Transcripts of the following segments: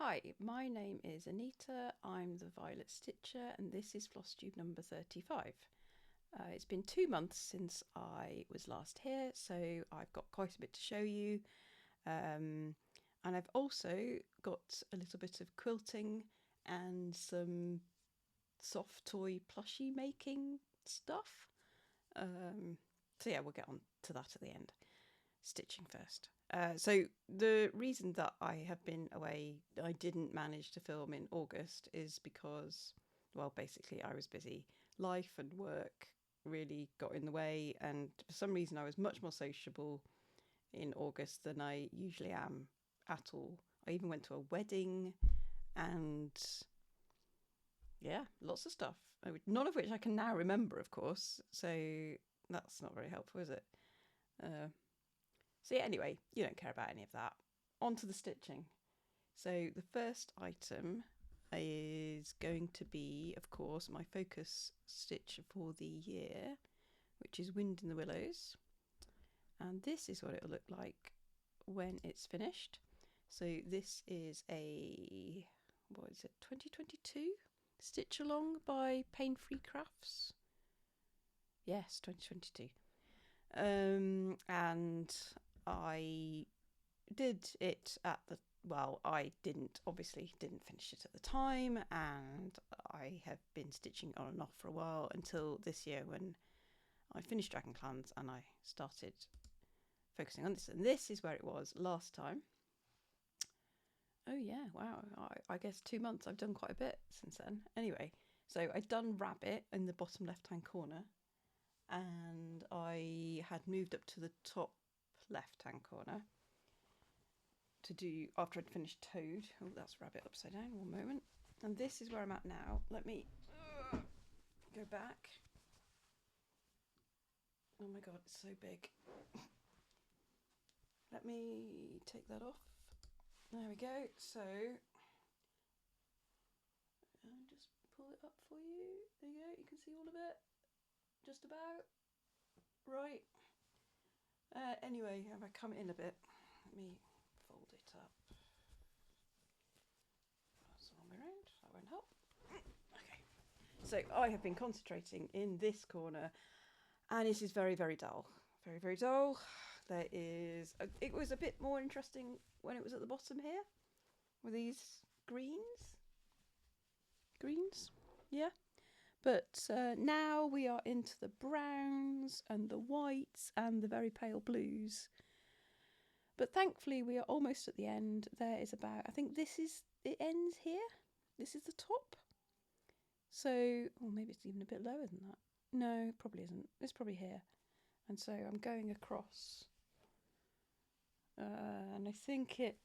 Hi, my name is Anita, I'm the Violet Stitcher, and this is Floss Tube number 35. It's been 2 months since I was last here, so I've got quite a bit to show you. And I've also got a little bit of quilting and some soft toy plushy making stuff. So yeah, we'll get on to that at the end. Stitching first. So the reason that I have been away, I didn't manage to film in August, is because, well, basically I was busy. Life and work really got in the way, and for some reason I was much more sociable in August than I usually am at all. I even went to a wedding and yeah, lots of stuff, none of which I can now remember, of course, so that's not very helpful, is it? So yeah, anyway, you don't care about any of that. On to the stitching. So the first item is going to be, of course, my focus stitch for the year, which is Wind in the Willows. And this is what it'll look like when it's finished. So this is a, what is it, 2022 stitch along by Paine Free Crafts. Yes, 2022. And I did it at the, well, I obviously didn't finish it at the time, and I have been stitching on and off for a while until this year when I finished Dragon Clans and I started focusing on this. And this is where it was last time. Oh yeah, wow, I guess 2 months. I've done quite a bit since then. Anyway, so I'd done Rabbit in the bottom left hand corner, and I had moved up to the top left hand corner to do, after I'd finished Toad. Oh, that's Rabbit upside down, one moment. And this is where I'm at now. Let me go back. Oh my god, it's so big. Let me take that off. There we go. So I'll just pull it up for you. There you go, you can see all of it, just about. Right. Anyway, if I come in a bit, let me fold it up. That's the wrong way around, that won't help. Okay, so I have been concentrating in this corner, and it is very, very dull. Very, very dull. There is, it was a bit more interesting when it was at the bottom here, with these greens. Yeah. But now we are into the browns and the whites and the very pale blues. But thankfully we are almost at the end. There is about, I think this is, it ends here. This is the top. So, or maybe it's even a bit lower than that. No, probably isn't. It's probably here. And so I'm going across. And I think it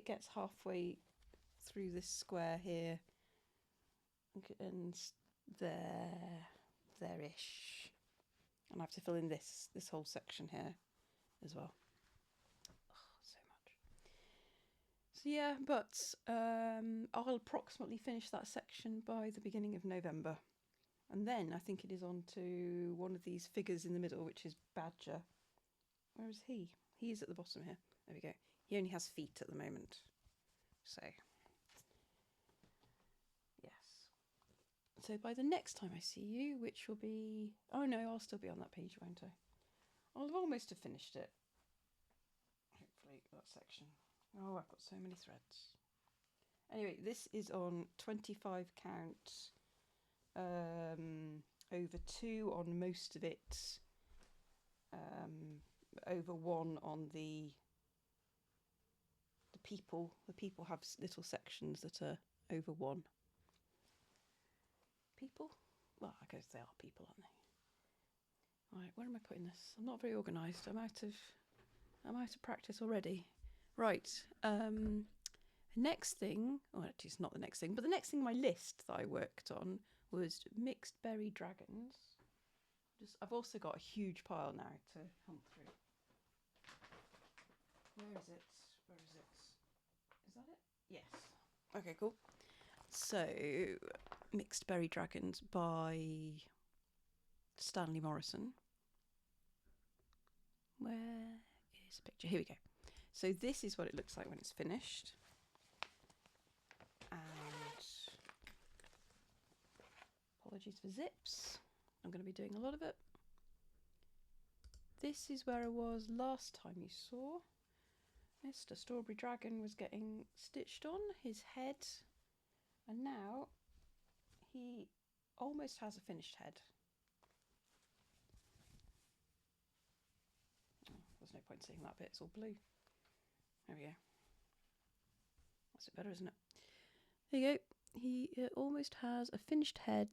gets halfway through this square here. And there-ish, and I have to fill in this whole section here as well. Oh, so much. So yeah, but I'll approximately finish that section by the beginning of November, and then I think it is on to one of these figures in the middle, which is Badger. Where is he? He is at the bottom here. There we go. He only has feet at the moment, so so by the next time I see you, which will be, oh no, I'll still be on that page, won't I? I'll almost have finished it. Hopefully, that section. Oh, I've got so many threads. Anyway, this is on 25 count, over 2 on most of it, over 1 on the people. The people have little sections that are over 1. People? Well, I guess they are people, aren't they? Right, where am I putting this? I'm not very organised. I'm out of practice already. Right. Next thing, well, actually it's not the next thing, but the next thing on my list that I worked on was Mixed Berry Dragons. I've also got a huge pile now to hunt through. Where is it? Is that it? Yes. Okay, cool. So, Mixed Berry Dragons by Stanley Morrison. Where is the picture? Here we go. So this is what it looks like when it's finished. and apologies for zips. I'm going to be doing a lot of it. This is where I was last time you saw. Mr. Strawberry Dragon was getting stitched on his head, and now he almost has a finished head. Oh, there's no point seeing that bit, it's all blue. There we go. That's it better, isn't it? There you go. He almost has a finished head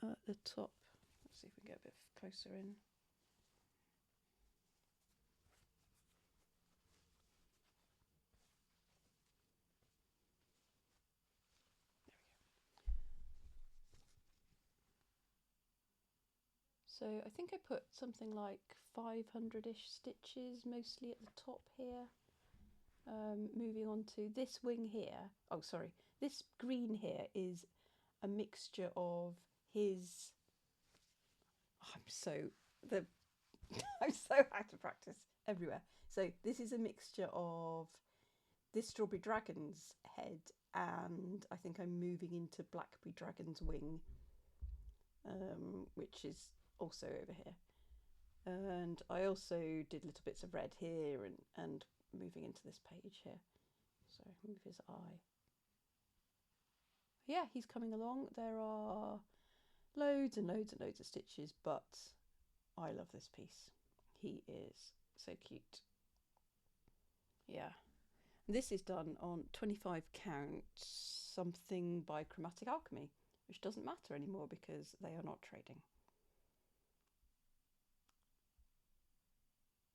at the top. Let's see if we can get a bit closer in. So I think I put something like 500-ish stitches, mostly at the top here. Moving on to this wing here. Oh, sorry. This green here is a mixture of his... Oh, I'm so out of practice everywhere. So this is a mixture of this Strawberry Dragon's head, and I think I'm moving into Blackberry Dragon's wing, which is also over here. And I also did little bits of red here and moving into this page here. So move his eye. Yeah, he's coming along. There are loads and loads and loads of stitches, but I love this piece. He is so cute. Yeah. This is done on 25 count something by Chromatic Alchemy, which doesn't matter anymore because they are not trading.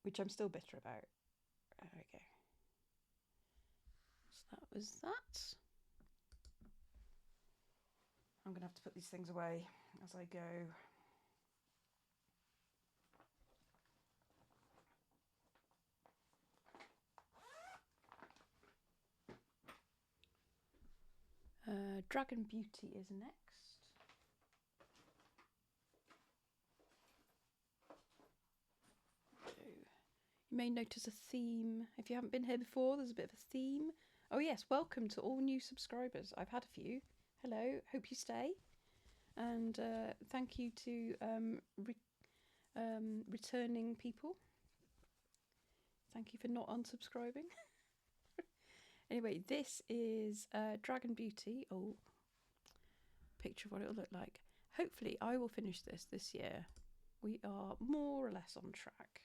Which I'm still bitter about. There we go. So that was that. I'm going to have to put these things away as I go. Dragon Beauty is next. You may notice a theme. If you haven't been here before, there's a bit of a theme. Oh yes, welcome to all new subscribers. I've had a few. Hello, hope you stay. And thank you to returning people. Thank you for not unsubscribing. Anyway, this is Dragon Beauty. Oh, picture of what it'll look like. Hopefully I will finish this year. We are more or less on track.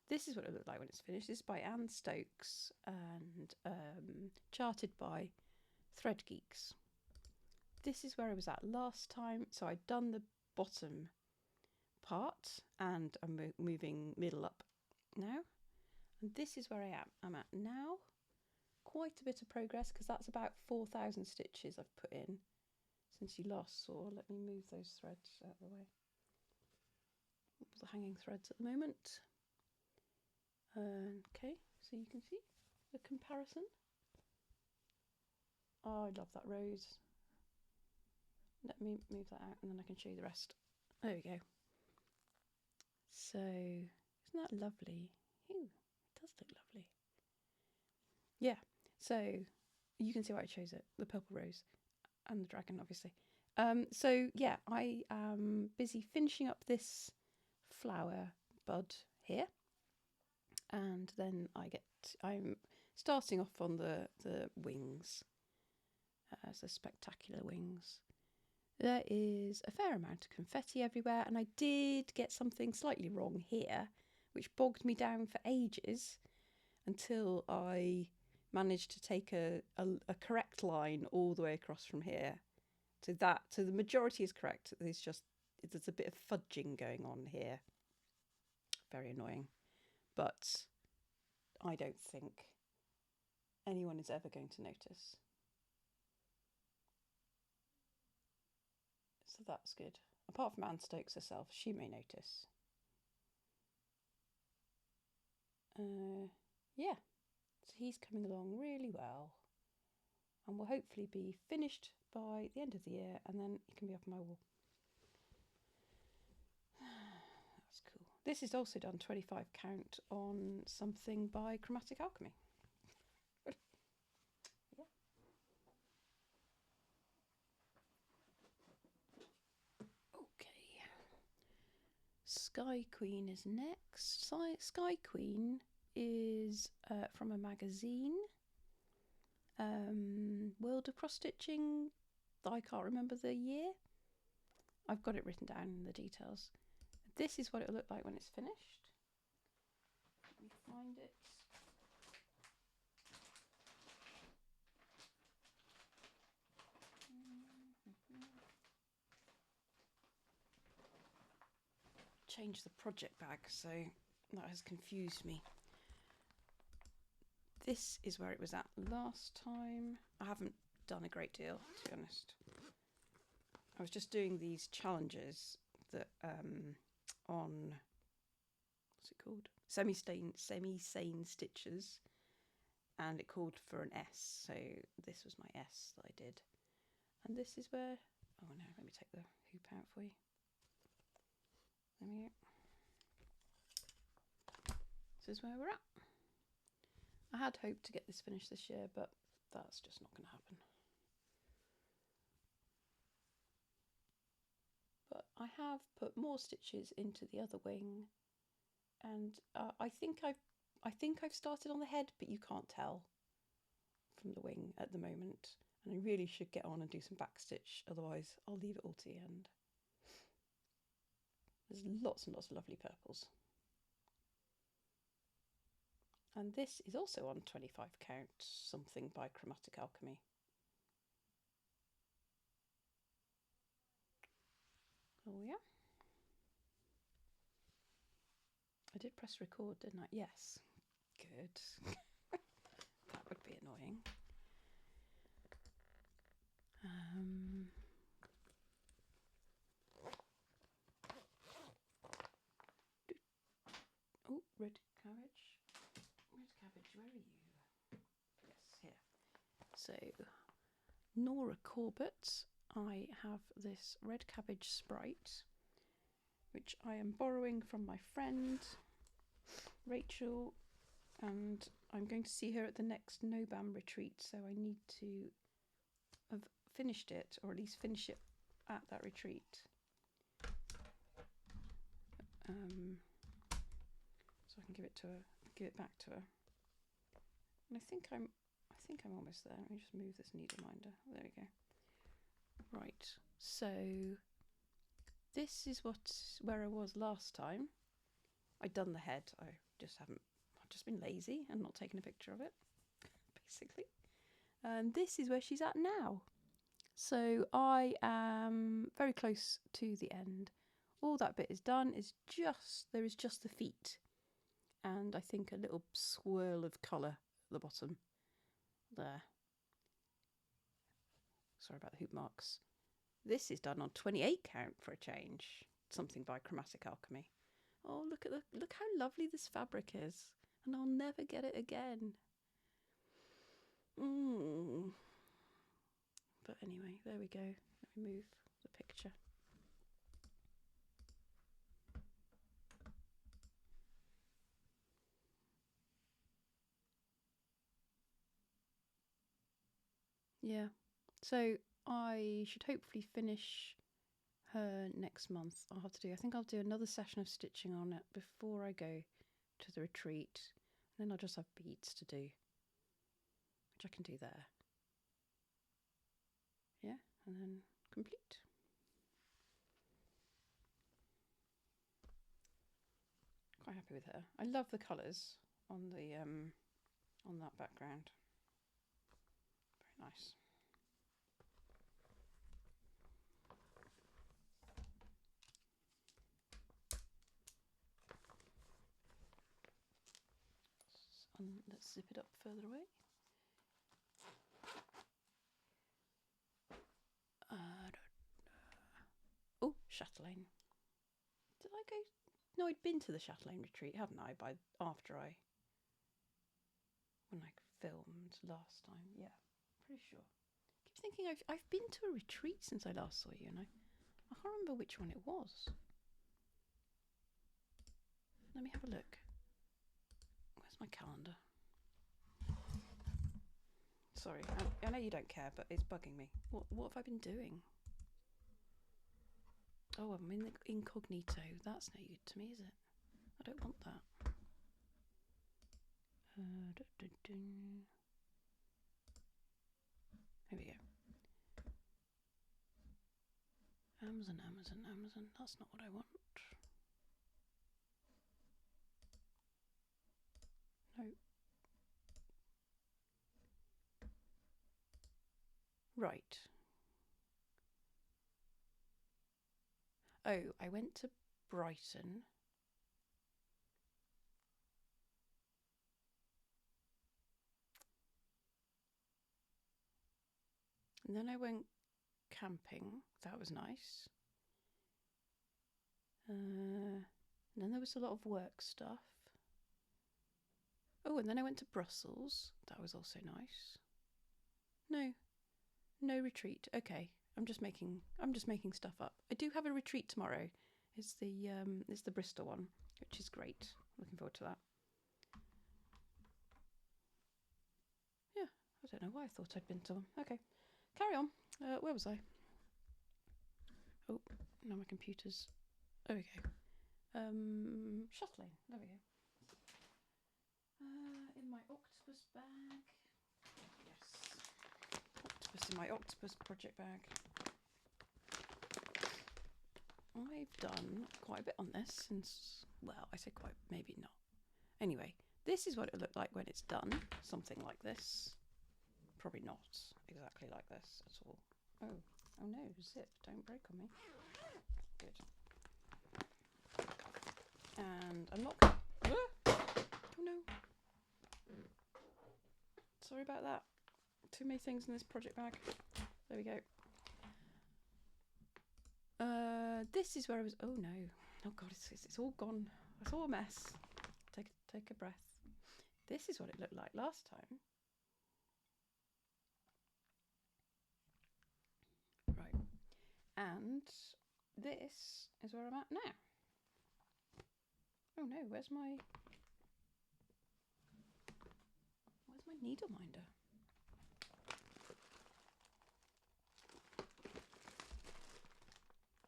This is what it looked like when it's finished. This is by Anne Stokes and charted by Thread Geeks. This is where I was at last time. So I'd done the bottom part and I'm moving middle up now. And this is where I'm at now. Quite a bit of progress because that's about 4,000 stitches I've put in since you last saw. Let me move those threads out of the way. The hanging threads at the moment. Okay, so you can see the comparison. Oh, I love that rose. Let me move that out and then I can show you the rest. There we go. So, isn't that lovely? Ew, it does look lovely. Yeah, so you can see why I chose it. The purple rose and the dragon, obviously. So yeah, I am busy finishing up this flower bud here. And then I'm starting off on the wings, so spectacular wings. There is a fair amount of confetti everywhere, and I did get something slightly wrong here, which bogged me down for ages until I managed to take a correct line all the way across from here to that. So the majority is correct. There's a bit of fudging going on here. Very annoying. But I don't think anyone is ever going to notice. So that's good. Apart from Anne Stokes herself, she may notice. Yeah, so he's coming along really well and will hopefully be finished by the end of the year, and then he can be up on my wall. That's cool. This is also done 25 count on something by Chromatic Alchemy. Yeah. Sky Queen is next. Sky Queen is from a magazine, World of Cross Stitching. I can't remember the year. I've got it written down in the details. This is what it'll look like when it's finished. Let me find it. Change the project bag, so that has confused me. This is where it was at last time. I haven't done a great deal, to be honest. I was just doing these challenges that on, what's it called? Semi-sane stitches, and it called for an S, so this was my S that I did. And this is where, oh no, let me take the hoop out for you. There we go. This is where we're at. I had hoped to get this finished this year, but that's just not going to happen. But I have put more stitches into the other wing, and I think I've started on the head, but you can't tell from the wing at the moment. And I really should get on and do some back stitch, otherwise I'll leave it all to the end. There's lots and lots of lovely purples. And this is also on 25 count, something by Chromatic Alchemy. Oh yeah. I did press record, didn't I? Yes. Good. That would be annoying. Oh, red cabbage. Red cabbage, where are you? Yes, here. So, Nora Corbett. I have this red cabbage Sprite, which I am borrowing from my friend Rachel, and I'm going to see her at the next No-Bam retreat, so I need to have finished it, or at least finish it at that retreat. So I can give it back to her. And I think I'm almost there. Let me just move this needle minder. There we go. Right. So this is where I was last time. I'd done the head. I've just been lazy and not taken a picture of it, basically. And this is where she's at now. So I am very close to the end. All that bit is done. There is just the feet, and I think a little swirl of colour at the bottom there. Sorry about the hoop marks. This is done on 28 count for a change. Something by Chromatic Alchemy. Oh, look how lovely this fabric is, and I'll never get it again. But anyway, there we go. Let me move the picture. Yeah, so I should hopefully finish her next month. I think I'll do another session of stitching on it before I go to the retreat. And then I'll just have beads to do, which I can do there. Yeah, and then complete. Quite happy with her. I love the colours on the on that background. Very nice. Let's zip it up further away. Oh, Chatelaine. Did I go? No, I'd been to the Chatelaine retreat, hadn't I? When I filmed last time. Yeah, pretty sure. I keep thinking I've been to a retreat since I last saw you, and I can't remember which one it was. Let me have a look. Where's my calendar? Sorry, I know you don't care, but it's bugging me. What have I been doing? Oh, I'm in the incognito. That's no good to me, is it? I don't want that. Here we go. Amazon. That's not what I want. No. Right. Oh, I went to Brighton. And then I went camping. That was nice. And then there was a lot of work stuff. Oh, and then I went to Brussels. That was also nice. No retreat. Okay, I'm just making stuff up. I do have a retreat tomorrow. It's the Bristol one, which is great. Looking forward to that. Yeah, I don't know why I thought I'd been to one. Okay, carry on. Where was I? Oh, now my computer's. There we go. Shuttling. There we go. In my octopus bag. Yes. Octopus in my octopus project bag. I've done quite a bit on this since, well, I say quite, maybe not. Anyway, this is what it looked like when it's done. Something like this. Probably not exactly like this at all. Oh no, zip, don't break on me. Good. And I'm not... Oh no. Sorry about that. Too many things in this project bag. There we go. This is where I was. Oh no! Oh god, it's all gone. It's all a mess. Take a breath. This is what it looked like last time. Right, and this is where I'm at now. Oh no! Where's my needle minder?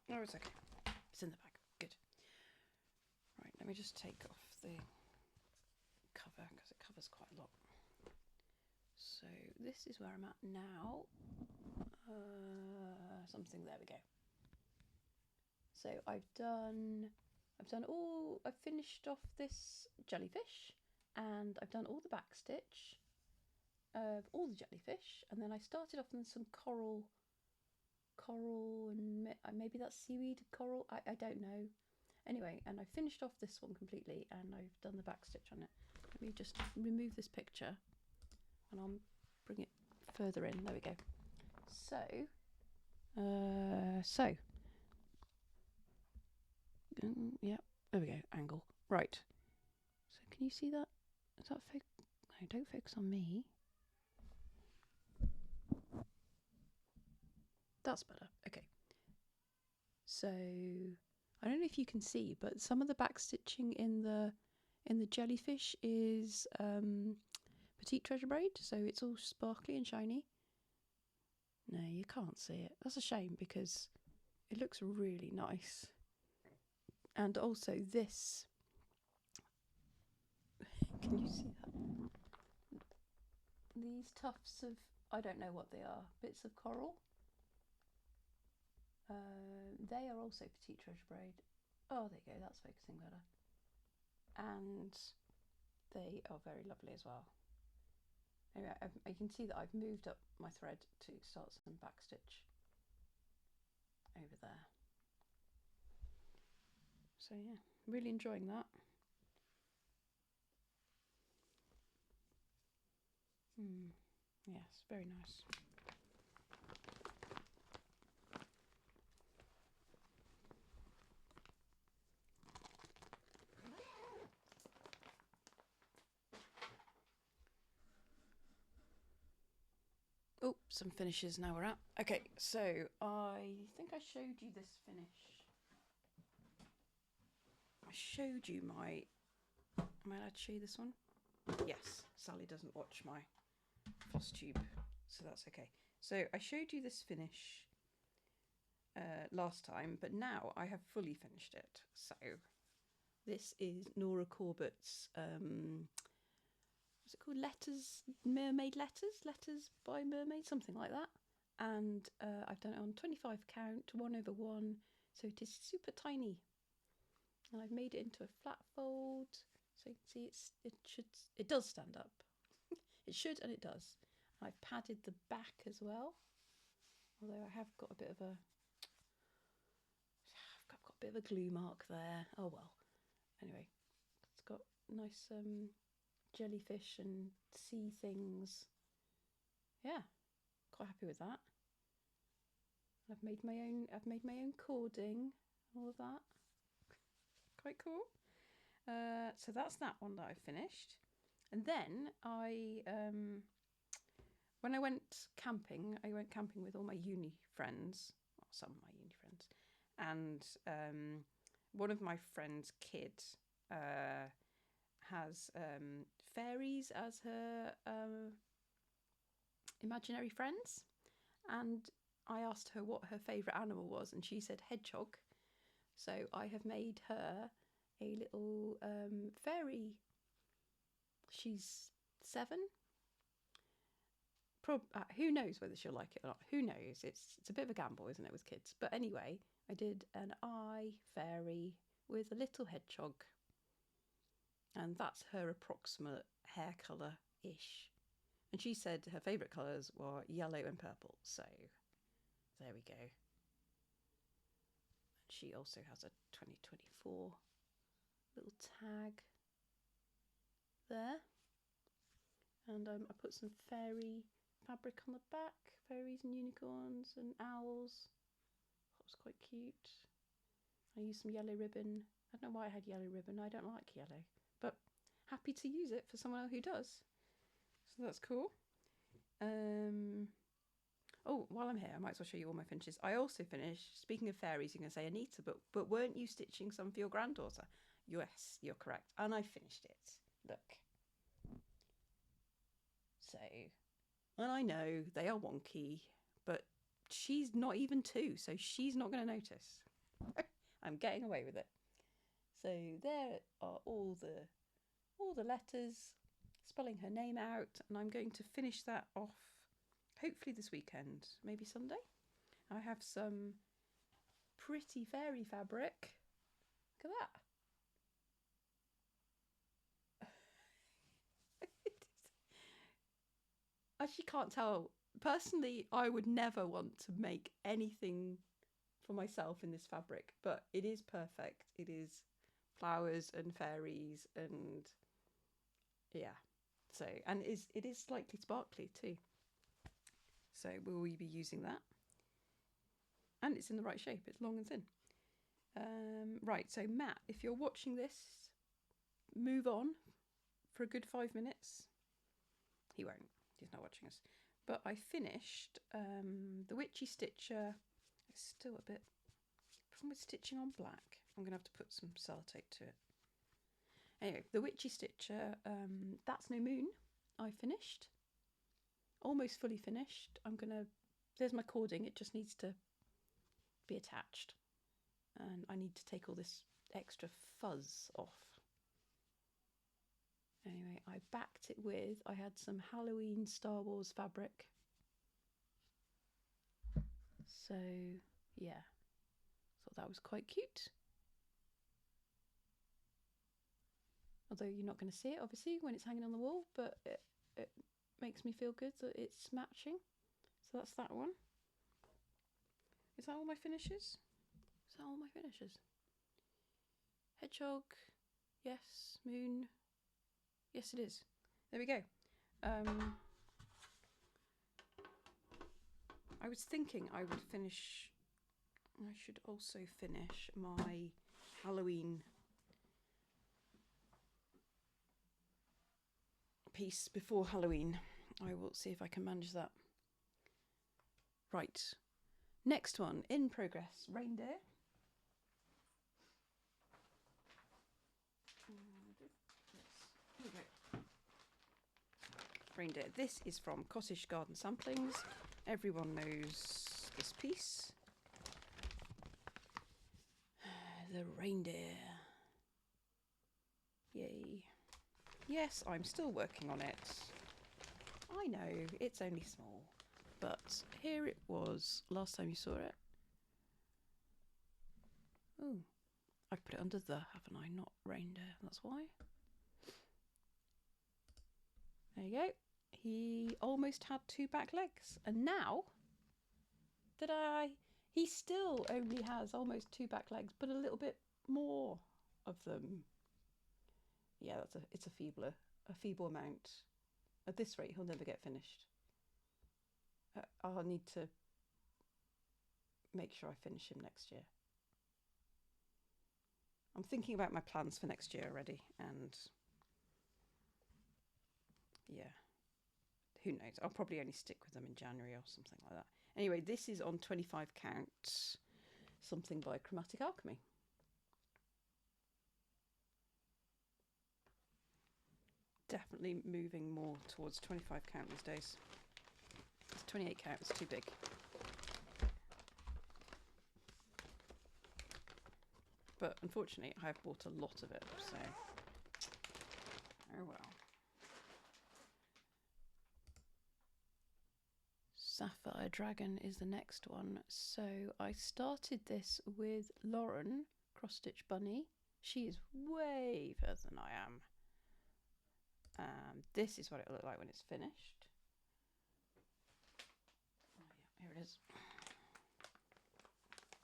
No, it's okay. It's in the bag. Good. Right, let me just take off the cover because it covers quite a lot. So this is where I'm at now. Something, there we go. So I've finished off this jellyfish, and I've done all the back stitch of all the jellyfish, and then I started off on some coral and maybe that's seaweed coral, I don't know. Anyway, and I finished off this one completely, and I've done the back stitch on it. Let me just remove this picture and I'll bring it further in. There we go. Yeah, there we go, angle. Right, so can you see that? Is that no, don't focus on me. That's better. Okay. So I don't know if you can see, but some of the back stitching in the jellyfish is petite treasure braid, so it's all sparkly and shiny. No, you can't see it. That's a shame because it looks really nice. And also this. Can you see that? These tufts of, I don't know what they are, bits of coral. They are also petite treasure braid. Oh, there you go, that's focusing better. And they are very lovely as well. Anyway, you can see that I've moved up my thread to start some back stitch over there. So yeah, really enjoying that. Yes, very nice. Oh, some finishes now we're at. Okay, so I think I showed you this finish. I showed you my... Am I allowed to show you this one? Yes, Sally doesn't watch my Floss Tube, so that's okay. So I showed you this finish last time, but now I have fully finished it. So this is Nora Corbett's, what's it called? Letters, Mermaid Letters? Letters by Mermaid, something like that. And I've done it on 25 count, 1/1, so it is super tiny. And I've made it into a flat fold, so you can see it does stand up. It should, and it does. I've padded the back as well, although I have got a bit of a glue mark there. Oh well. Anyway, it's got nice jellyfish and sea things. Yeah, quite happy with that. I've made my own cording, all of that. Quite cool. So that's that one that I finished. And then when I went camping with all my uni friends, well, some of my uni friends, and one of my friend's kids has fairies as her imaginary friends, and I asked her what her favourite animal was, and she said hedgehog. So I have made her a little fairy. She's 7. Who knows whether she'll like it or not? Who knows? It's a bit of a gamble, isn't it, with kids? But anyway, I did an eye fairy with a little hedgehog, and that's her approximate hair colour-ish. And she said her favourite colours were yellow and purple. So there we go. And she also has a 2024 little tag there. And I put some fairy fabric on the back, fairies and unicorns and owls. That was quite cute. I used some yellow ribbon. I don't know why I had yellow ribbon. I don't like yellow, but happy to use it for someone who does. So that's cool. Oh, while I'm here, I might as well show you all my finishes. I also finished, speaking of fairies, you're going to say, Anita, but weren't you stitching some for your granddaughter? Yes, you're correct. And I finished it. Look. So, and I know they are wonky, but she's not even 2, so she's not going to notice. I'm getting away with it. So there are all the letters, spelling her name out, and I'm going to finish that off hopefully this weekend, maybe Sunday. I have some pretty fairy fabric. Look at that. As you can't tell, personally, I would never want to make anything for myself in this fabric, but it is perfect. It is flowers and fairies and yeah. So, and it is slightly sparkly too. So will we be using that? And it's in the right shape. It's long and thin. Right, so Matt, if you're watching this, move on for a good 5 minutes. He won't. He's not watching us. But I finished the Witchy Stitcher. It's still a bit... problem with stitching on black. I'm going to have to put some sellotape to it. Anyway, the Witchy Stitcher, That's No Moon, I finished. Almost fully finished. There's my cording, it just needs to be attached. And I need to take all this extra fuzz off. Anyway, I backed it with, I had some Halloween Star Wars fabric. So, yeah. Thought that was quite cute. Although you're not going to see it, obviously, when it's hanging on the wall, but it makes me feel good that it's matching. So that's that one. Is that all my finishes? Is that all my finishes? Hedgehog. Yes. Moon. Yes, it is. There we go. I was thinking I would finish... I should also finish my Halloween piece before Halloween. I will see if I can manage that. Right. Next one, in progress, Reindeer. Here we go. Reindeer. This is from Cottage Garden Samplings. Everyone knows this piece. the reindeer. Yay. Yes, I'm still working on it. I know, it's only small, but here it was last time you saw it. Oh, I've put it under the, haven't I? Not reindeer, that's why. There you go. He almost had 2 back legs, and now he still only has almost 2 back legs, but a little bit more of them. Yeah, it's a feeble amount. At this rate, he'll never get finished. I'll need to make sure I finish him next year. I'm thinking about my plans for next year already, and yeah, who knows? I'll probably only stick with them in January or something like that. Anyway, this is on 25 count, something by Chromatic Alchemy. Definitely moving more towards 25 count these days. 28 count is too big. But unfortunately, I have bought a lot of it, so oh well. Sapphire Dragon is the next one. So I started this with Lauren, Cross Stitch Bunny. She is way further than I am. This is what it will look like when it's finished. Oh, yeah, here it is.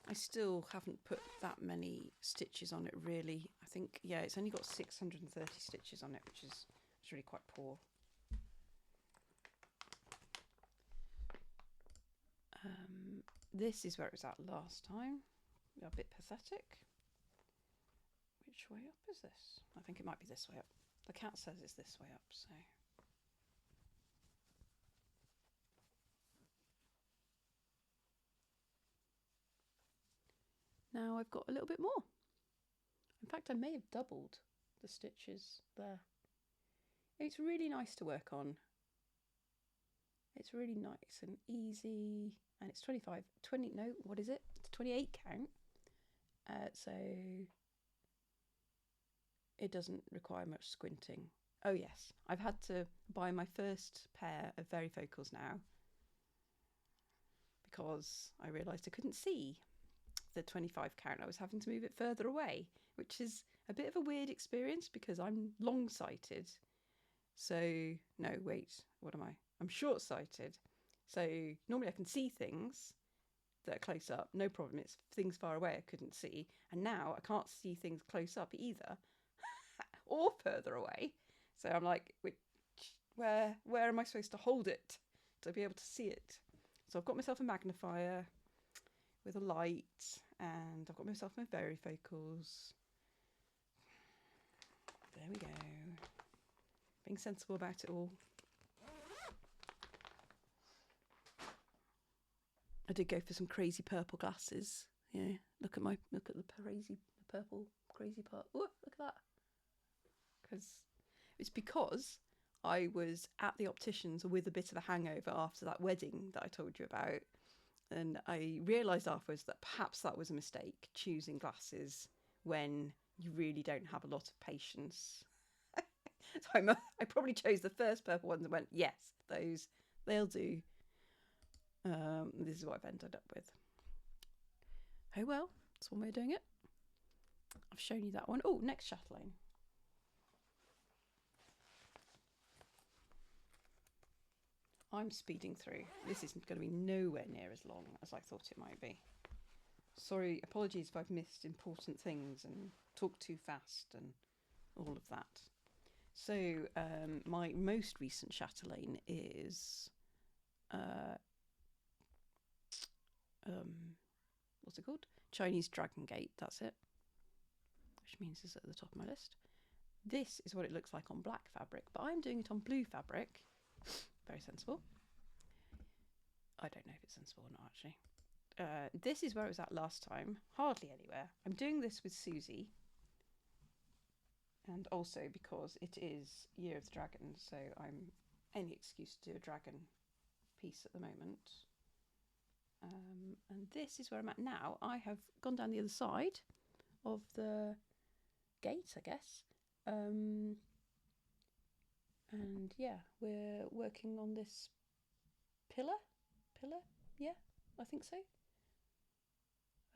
I still haven't put that many stitches on it really. I think, yeah, it's only got 630 stitches on it, which is really quite poor. This is where it was at last time. A bit pathetic. Which way up is this? I think it might be this way up. The cat says it's this way up, so. Now I've got a little bit more. In fact, I may have doubled the stitches there. It's really nice to work on. It's really nice and easy, and it's 20, no, what is it? It's 28 count. So it doesn't require much squinting. Oh yes, I've had to buy my first pair of varifocals now because I realised I couldn't see the 25 count. I was having to move it further away, which is a bit of a weird experience because I'm long-sighted. So, no, wait, what am I? I'm short-sighted. So normally I can see things that are close up, no problem. It's things far away I couldn't see. And now I can't see things close up either or further away. So I'm like, where am I supposed to hold it to be able to see it? So I've got myself a magnifier with a light, and I've got myself my varifocals. There we go. Being sensible about it all. I did go for some crazy purple glasses. Yeah, look at the purple crazy part. Oh, look at that. Because I was at the opticians with a bit of a hangover after that wedding that I told you about. And I realised afterwards that perhaps that was a mistake, choosing glasses when you really don't have a lot of patience. So I probably chose the first purple ones and went, yes, they'll do. This is what I've ended up with. Oh well, that's one way of doing it. I've shown you that one. Oh, next chatelaine. I'm speeding through. This isn't going to be nowhere near as long as I thought it might be. Sorry, apologies if I've missed important things and talked too fast and all of that. So my most recent chatelaine is what's it called? Chinese Dragon Gate, that's it. Which means it's at the top of my list. This is what it looks like on black fabric, but I'm doing it on blue fabric. Very sensible. I don't know if it's sensible or not, actually. This is where it was at last time. Hardly anywhere. I'm doing this with Susie. And also because it is Year of the Dragon, so I'm any excuse to do a dragon piece at the moment. And this is where I'm at now. I have gone down the other side of the gate, I guess. And yeah, we're working on this pillar, yeah, I think so.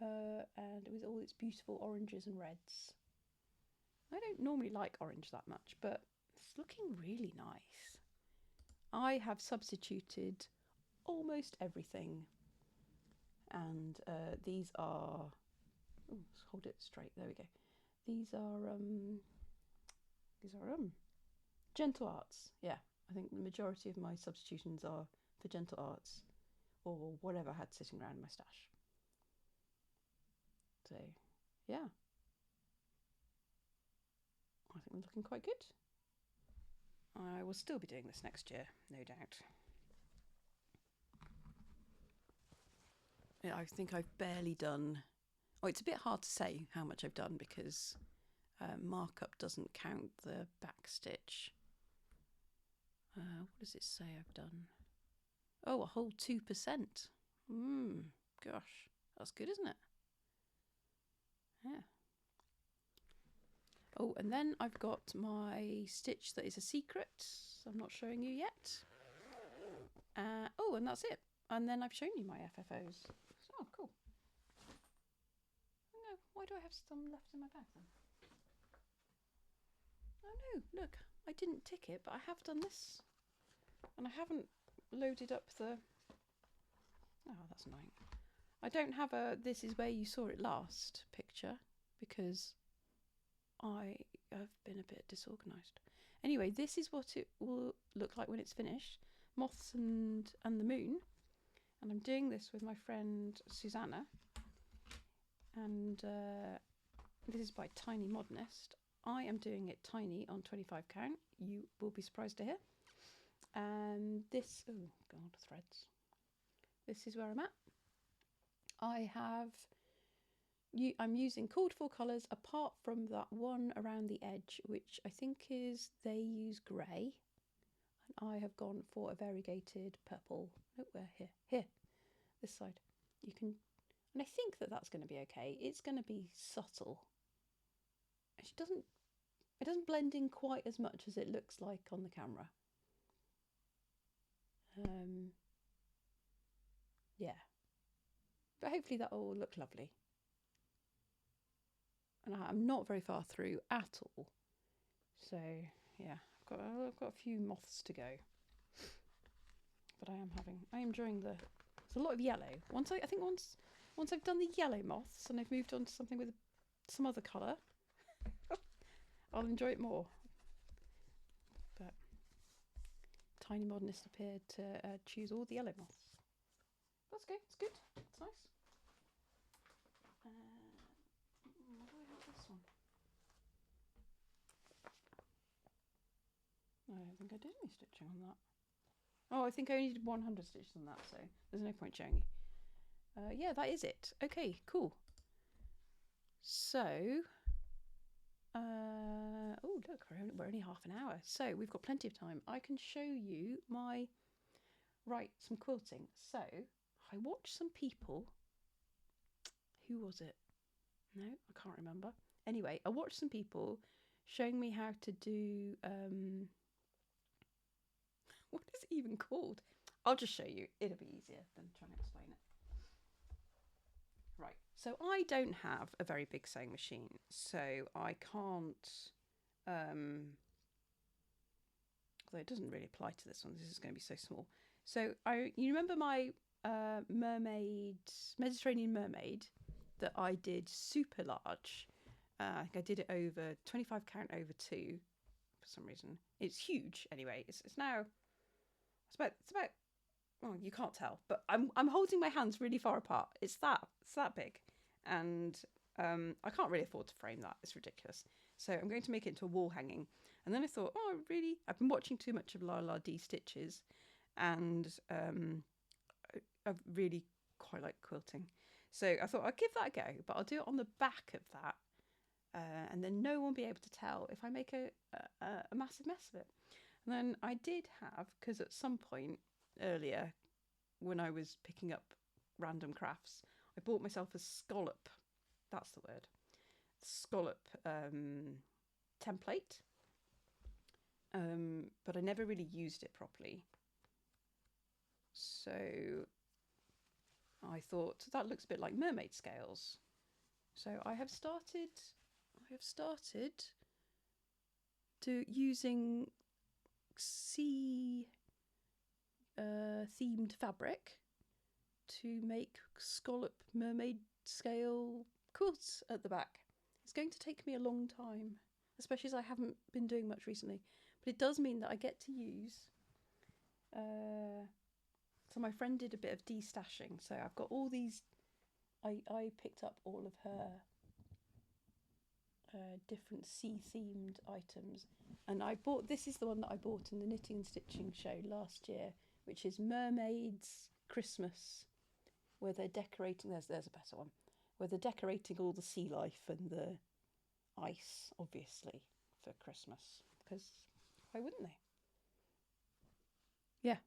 And with all its beautiful oranges and reds. I don't normally like orange that much, but it's looking really nice. I have substituted almost everything, and these are, let's hold it straight, there we go. These are gentle arts. Yeah, I think the majority of my substitutions are for gentle arts or whatever I had sitting around in my stash. So yeah, I think we're looking quite good. I will still be doing this next year, no doubt. Yeah, I think I've barely done... Oh, it's a bit hard to say how much I've done because markup doesn't count the back stitch. What does it say I've done? Oh, a whole 2%. Gosh, that's good, isn't it? Yeah. Oh, and then I've got my stitch that is a secret. I'm not showing you yet. Oh, and that's it. And then I've shown you my FFOs. Oh, cool. Oh no, why do I have some left in my bag then? Oh no, look, I didn't tick it, but I have done this. And I haven't loaded up the... Oh, that's annoying. I don't have a this is where you saw it last picture because I have been a bit disorganised. Anyway, this is what it will look like when it's finished. Moths and the moon. And I'm doing this with my friend Susanna. And this is by Tiny Modernist. I am doing it tiny on 25 count. You will be surprised to hear. And this, oh god, threads. This is where I'm at. I'm using called for colours apart from that one around the edge, which I think is they use grey. And I have gone for a variegated purple. Oh, where? Here, this side. You can, and I think that that's going to be okay. It's going to be subtle. It doesn't blend in quite as much as it looks like on the camera. Yeah, but hopefully that will look lovely. And I'm not very far through at all, so yeah, I've got a few moths to go, but I am enjoying the. There's a lot of yellow. Once I've done the yellow moths and I've moved on to something with some other colour, I'll enjoy it more. But Tiny Modernist appeared to choose all the yellow moths. That's good. It's good. It's nice. What do I have this one? I don't think I did any stitching on that. Oh, I think I only did 100 stitches on that, so there's no point showing you. Yeah, that is it. Okay, cool. So, oh look, we're only half an hour, so we've got plenty of time. I can show you some quilting. So, I watched some people. Who was it? No, I can't remember. Anyway, I watched some people showing me how to do, what is it even called? I'll just show you. It'll be easier than trying to explain it. Right, so I don't have a very big sewing machine, so I can't, although it doesn't really apply to this one, this is going to be so small. So you remember my Mediterranean mermaid that I did super large? I think I did it over 25 count over 2 for some reason. It's huge anyway. It's now, it's about, well, you can't tell, but I'm holding my hands really far apart. It's that big, and I can't really afford to frame that. It's ridiculous. So I'm going to make it into a wall hanging. And then I thought, oh, really? I've been watching too much of La La D Stitches, and I really quite like quilting. So I thought I'll give that a go, but I'll do it on the back of that, and then no one will be able to tell if I make a massive mess of it. And then I did have, because at some point earlier when I was picking up random crafts, I bought myself a scallop. That's the word. scallop template, but I never really used it properly. So I thought that looks a bit like mermaid scales. So I have started to using sea themed fabric to make scallop mermaid scale quilts at the back. It's going to take me a long time, especially as I haven't been doing much recently, but it does mean that I get to use so my friend did a bit of destashing, so I've got all these. I picked up all of her different sea themed items, and I bought, this is the one that I bought in the knitting and stitching show last year, which is Mermaids Christmas, where they're decorating, there's a better one, where they're decorating all the sea life and the ice, obviously, for Christmas, because why wouldn't they? Yeah.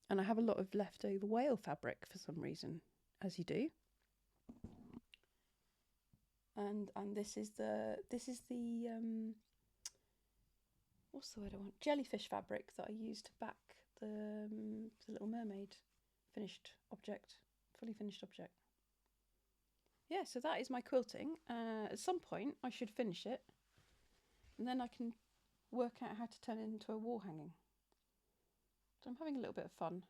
And I have a lot of leftover whale fabric for some reason, as you do. And this is the what's the word I want? Jellyfish fabric that I used to back the Little Mermaid finished object, fully finished object. Yeah, so that is my quilting. At some point I should finish it, and then I can work out how to turn it into a wall hanging. So I'm having a little bit of fun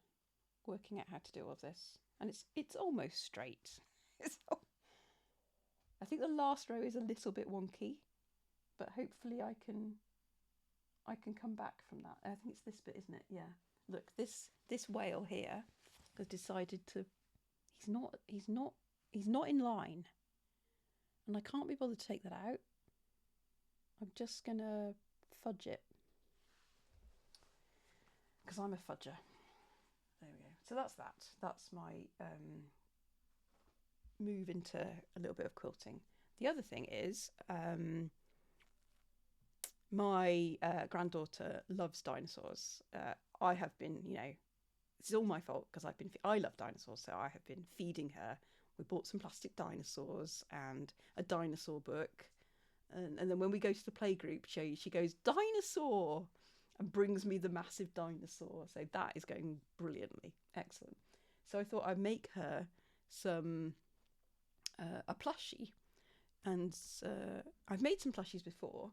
working out how to do all of this, and it's almost straight. I think the last row is a little bit wonky, but hopefully I can come back from that. I think it's this bit, isn't it? Yeah. Look, this whale here has decided to. He's not in line, and I can't be bothered to take that out. I'm just gonna fudge it because I'm a fudger. There we go. So that's that. That's my move into a little bit of quilting. The other thing is my granddaughter loves dinosaurs. I have been, this is all my fault because I love dinosaurs, so I have been feeding her. We bought some plastic dinosaurs and a dinosaur book, and then when we go to the playgroup, she goes, "Dinosaur!" and brings me the massive dinosaur. So that is going brilliantly. Excellent. So I thought I'd make her some a plushie, and I've made some plushies before.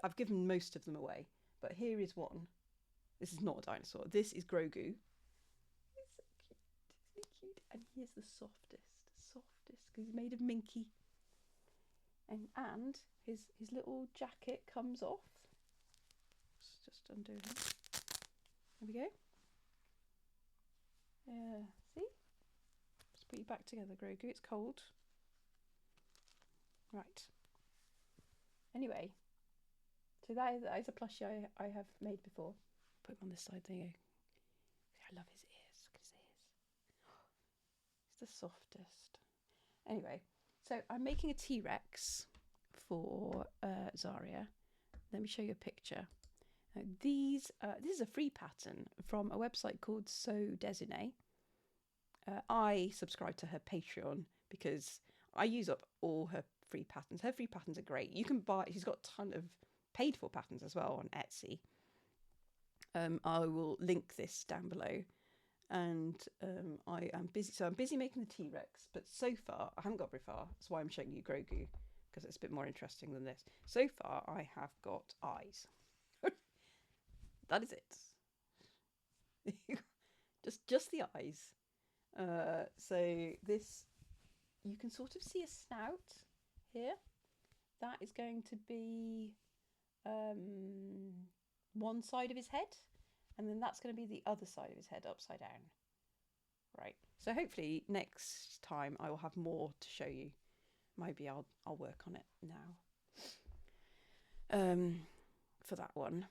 I've given most of them away, but here is one. This is not a dinosaur. This is Grogu. It's so cute. Isn't he cute? And he is the softest, because he's made of minky. And his little jacket comes off. Let's just undo him. There we go. See? Just put you back together, Grogu. It's cold. Right. Anyway, so that is a plushie I have made before. Put him on this side. There you go. I love his ears. Look at his ears. He's the softest. Anyway, so I'm making a T-Rex for Zaria. Let me show you a picture. This is a free pattern from a website called So Desine. I subscribe to her Patreon because I use up all her free patterns. Her free patterns are great. You can buy. She's got a ton of paid for patterns as well on Etsy. I will link this down below. And I am busy. So I'm busy making the T-Rex, but so far I haven't got very far. That's why I'm showing you Grogu, because it's a bit more interesting than this. So far I have got eyes. That is it. just the eyes. So this, you can sort of see a snout here. That is going to be one side of his head, and then that's going to be the other side of his head upside down. Right. So hopefully next time I will have more to show you. Maybe I'll work on it now. For that one.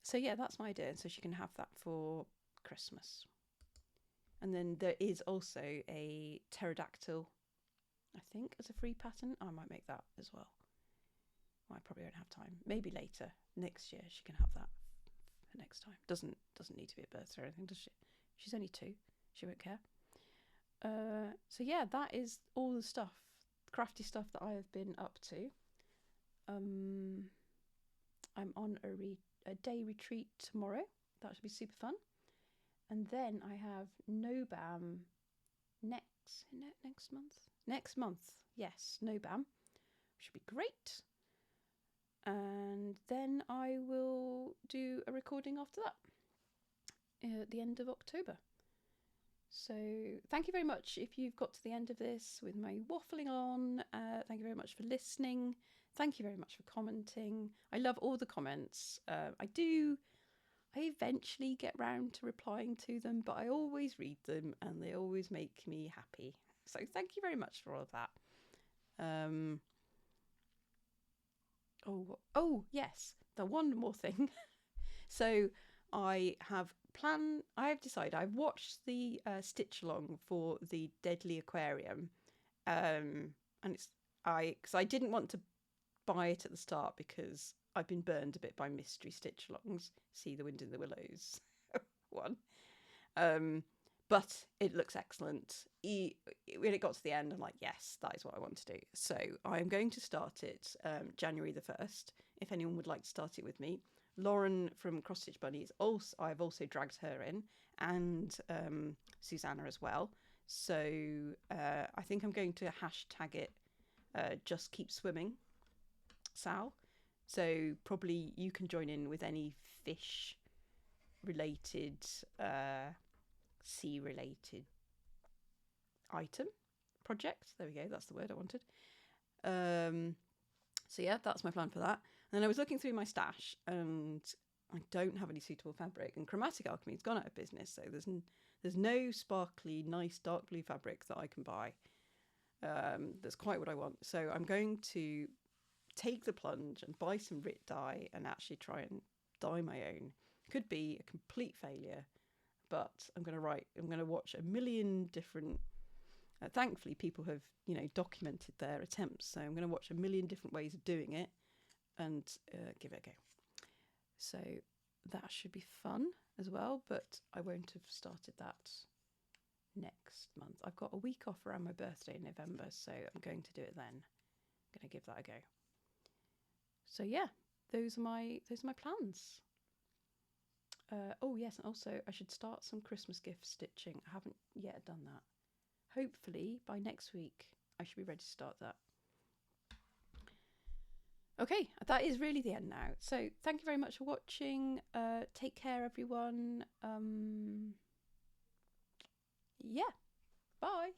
So yeah, that's my idea. So she can have that for Christmas. And then there is also a pterodactyl, I think, as a free pattern. I might make that as well. I probably won't have time. Maybe later, next year, she can have that for next time. Doesn't need to be a birthday or anything, does she? She's only 2. She won't care. So yeah, that is all the stuff crafty stuff that I have been up to. I'm on a day retreat tomorrow. That should be super fun. And then I have NOBAM next month. Next month, yes, NOBAM. Should be great. And then I will do a recording after that at the end of October. So thank you very much if you've got to the end of this with my waffling on. Thank you very much for listening. Thank you very much for commenting. I love all the comments. I eventually get round to replying to them, but I always read them and they always make me happy. So thank you very much for all of that. Oh yes, the one more thing. So I have decided, I've watched the stitch along for the Deadly Aquarium, and because I didn't want to buy it at the start because I've been burned a bit by mystery stitch alongs. See the Wind in the Willows one, but it looks excellent. When it got to the end, I'm like, yes, that is what I want to do. So I'm going to start it January the 1st. If anyone would like to start it with me. Lauren from Cross Stitch Bunnies, I've also dragged her in, and Susanna as well. So I think I'm going to hashtag it Just Keep Swimming, Sal. So probably you can join in with any fish related, sea related item project. There we go, that's the word I wanted. So yeah, that's my plan for that. And then I was looking through my stash and I don't have any suitable fabric, and Chromatic Alchemy has gone out of business, so there's no sparkly nice dark blue fabric that I can buy that's quite what I want. So I'm going to take the plunge and buy some Rit dye and actually try and dye my own. Could be a complete failure, but I'm going to watch a million different thankfully people have documented their attempts, so I'm going to watch a million different ways of doing it and give it a go. So that should be fun as well, but I won't have started that next month. I've got a week off around my birthday in November, so I'm going to do it then. I'm going to give that a go. So yeah, those are my plans. Oh yes, and also I should start some Christmas gift stitching. I haven't yet done that. Hopefully by next week I should be ready to start that. Okay, that is really the end now. So thank you very much for watching. Take care, everyone. Yeah, bye.